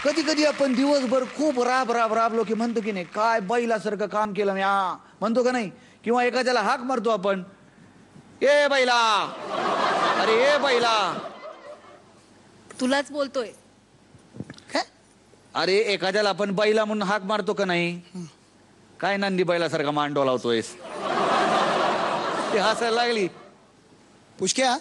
कधी कधी आपण दिवसभर खूप राबलो की म्हणतो की नाही, काय बैलासारखं काम केलं मी, म्हणतो का नाही? किंवा एखाद्याला हाक मारतो आपण, ए बैला, अरे ए बैला. तुलाच बोलतोय. अरे एखाद्याला आपण बैला म्हणून हाक मारतो का नाही? काय नंदी बैलासारखा मान डोलावतोयस? ते हसायला लागली. पुष्क्या,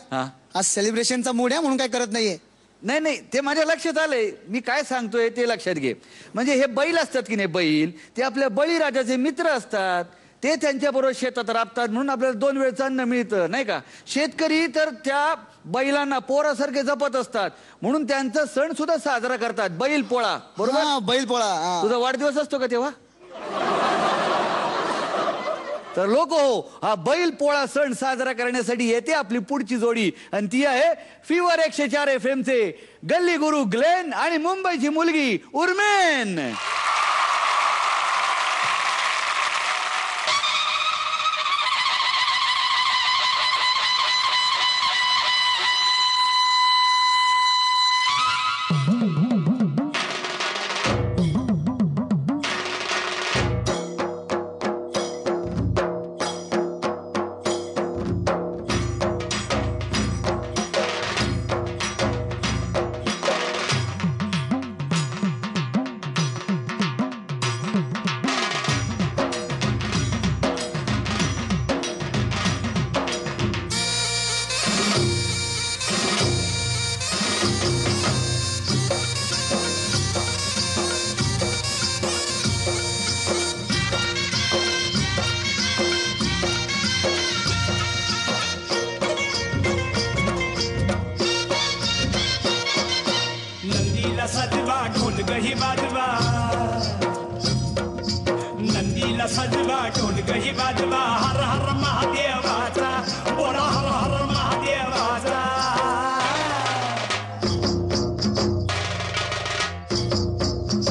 आज सेलिब्रेशनचा मूड आहे म्हणून काय करत नाहीये? नाही नाही, ते माझ्या लक्षात आलंय. मी काय सांगतोय ते लक्षात घे. म्हणजे हे बैल असतात की नाही, बैल ते आपल्या बळीराजाचे मित्र असतात. ते त्यांच्याबरोबर शेतात राबतात म्हणून आपल्याला 2 वेळचं अन्न मिळतं, नाही का? शेतकरी तर त्या बैलांना पोरासारखे जपत असतात म्हणून त्यांचा सण सुद्धा साजरा करतात, बैल पोळा. बरोबर? बैल पोळा. तुझा वाढदिवस असतो का तेव्हा? तर लोक हो, हा बैल पोळा सण साजरा करण्यासाठी येते आपली पुढची जोडी, आणि ती आहे फीवर 104 FM चे गल्ली गुरु ग्लेन आणि मुंबईची मुलगी उर्मेन. सजवा ढोल गही बाजवा, नंदीला सजवा ढोल गही बाजवा, हर हर महादेवाचा बोला, हर हर महादेवाचा.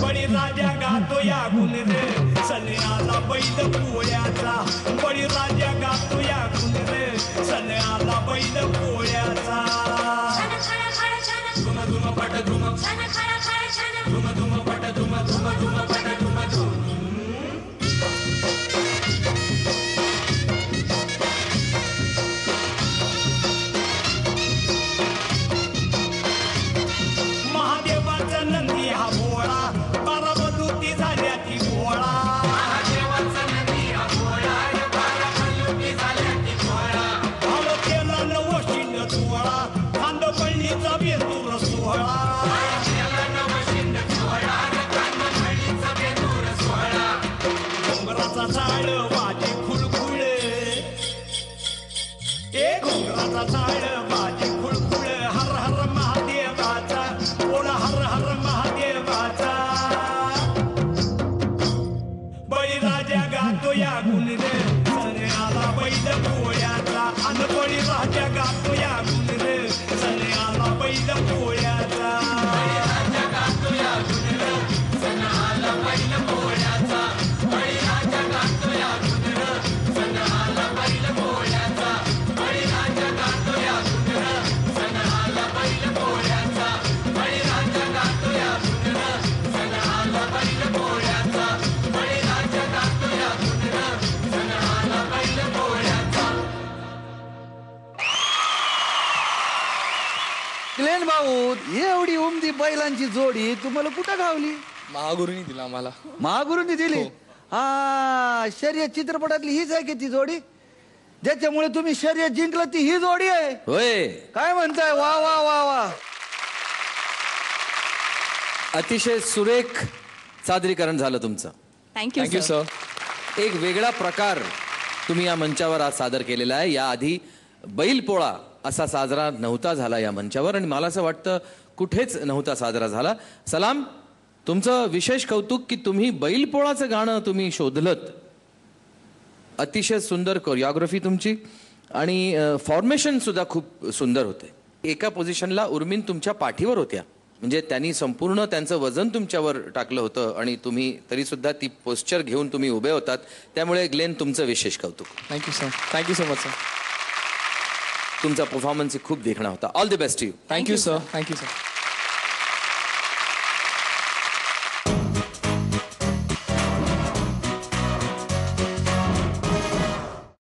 बळी राजा गातो या गुण रे, सण आला बैल पोळ्याचा. बळी राजा गातो या गुण रे, सण आला बैल पोळ्याचा. धुम धुम पट धुम, धुम धुम पट धुम, धुम धुम पट धुम धुम. महादेवाचा नंदी हा भोळा, बारामती झाल्या ती भोळा. महादेवाचा नंदी हा भोळा, बारामती झाल्या ती भोळा. भालो केला नवशिंड सोहळा, खांद पळणीचा बेतूर सोहळा. घोंगराचा झाड वाजे खुळखुळ, ए घोंगराचा झाड वाजे खुळखुळ, हर हर महादेवाचा बोला, हर हर महादेवाचा. बळीराजा गातो या गुण रे, सण आला बैल पोळ्याचा. अन बळीराजा गातो या गुण रे, सण आला बैल पोळ्याचा. बळीराजा गातो या गुण रे, सण आला बैल पोळ्याचा. बळीराजा गातो या गुण रे, सण आला बैल पोळ्याचा. बळीराजा गातो या गुण रे, सण आला बैल पोळ्याचा. बळीराजा गातो या गुण रे, सण आला बैल पोळ्याचा. बळीराजा गातो या गुण रे, सण आला बैल पोळ्याचा. ग्लेन भाऊ, एवढी उमदी बैलांची जोडी तुम्हाला कुठं गावली? महागुरूंनी दिला आम्हाला. महागुरूंनी दिली? हा, शर्यत चित्रपटातली हीच आहे की ती जोडी, ज्याच्यामुळे तुम्ही शर्यत जिंकला, ती ही जोडी आहे होय. काय म्हणताय? वा वा वा वा. अतिशय सुरेख सादरीकरण झालं तुमचं. Thank you sir. एक वेगळा प्रकार तुम्ही या मंचावर आज सादर केलेला आहे. याआधी बैलपोळा असा साजरा नव्हता झाला या मंचावर, आणि मला असं वाटतं कुठेच नव्हता साजरा झाला. सलाम, तुमचं विशेष कौतुक की तुम्ही बैलपोळाचं गाणं तुम्ही शोधलत. अतिशय सुंदर कोरिओग्राफी तुमची, आणि फॉर्मेशन सुद्धा खूप सुंदर होते. एका पोझिशनला उर्मिन तुमच्या पाठीवर होत्या, म्हणजे त्यांनी संपूर्ण त्यांचं वजन तुमच्यावर टाकलं होतं, आणि तुम्ही तरी सुद्धा ती पोस्चर घेऊन तुम्ही उभे होतात. त्यामुळे ग्लेन, तुमचं विशेष कौतुक. Thank you sir. Thank you so much sir. तुमचा परफॉर्मन्स खूप देखणा होता. All the best to you. Thank you sir. Thank you sir.